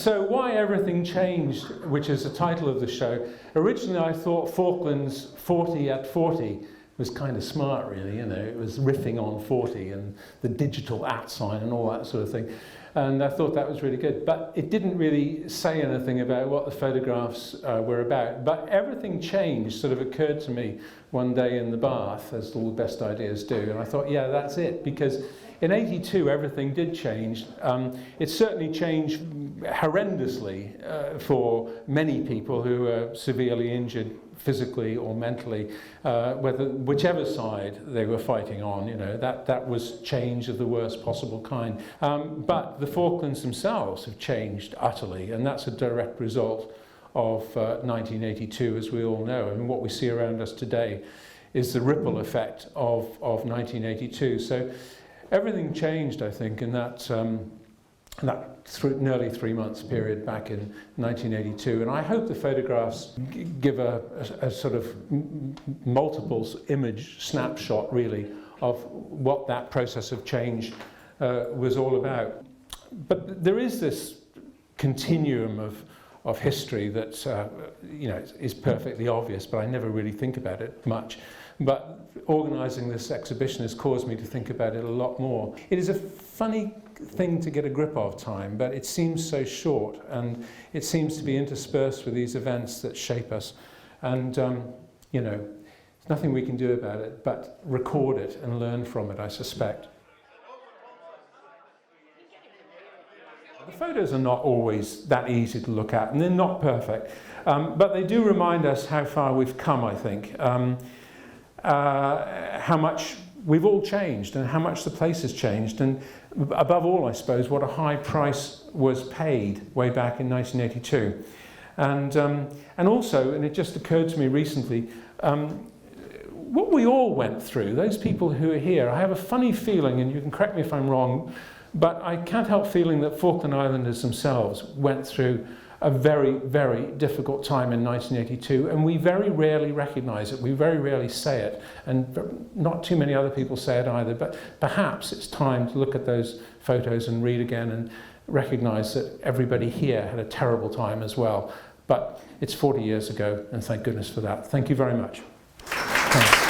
So why everything changed, which is the title of the show. Originally I thought Falklands 40 at 40 was kind of smart, really, you know. It was riffing on 40 and the digital @ sign and all that sort of thing. And I thought that was really good. But it didn't really say anything about what the photographs were about. But everything changed, sort of occurred to me one day in the bath, as all the best ideas do. And I thought, yeah, that's it. Because in '82, everything did change. It certainly changed horrendously for many people who were severely injured physically or mentally, whichever side they were fighting on, you know, that was change of the worst possible kind. But the Falklands themselves have changed utterly, and that's a direct result of 1982, as we all know. I mean, what we see around us today is the ripple effect of 1982. So everything changed, I think, in that nearly 3 months period back in 1982, and I hope the photographs give a sort of multiple image snapshot, really, of what that process of change was all about. But there is this continuum of history that you know, is perfectly obvious, but I never really think about it much. But organising this exhibition has caused me to think about it a lot more. It is a funny thing to get a grip of, time, but it seems so short, and it seems to be interspersed with these events that shape us. And you know, there's nothing we can do about it but record it and learn from it, I suspect. The photos are not always that easy to look at, and they're not perfect, but they do remind us how far we've come, I think. How much we've all changed and how much the place has changed, and above all, I suppose, what a high price was paid way back in 1982. And also, and it just occurred to me recently, what we all went through, those people who are here, I have a funny feeling, and you can correct me if I'm wrong, but I can't help feeling that Falkland Islanders themselves went through a very, very difficult time in 1982, and we very rarely recognise it, we very rarely say it, and not too many other people say it either, but perhaps it's time to look at those photos and read again and recognise that everybody here had a terrible time as well. But it's 40 years ago, and thank goodness for that. Thank you very much. Thanks.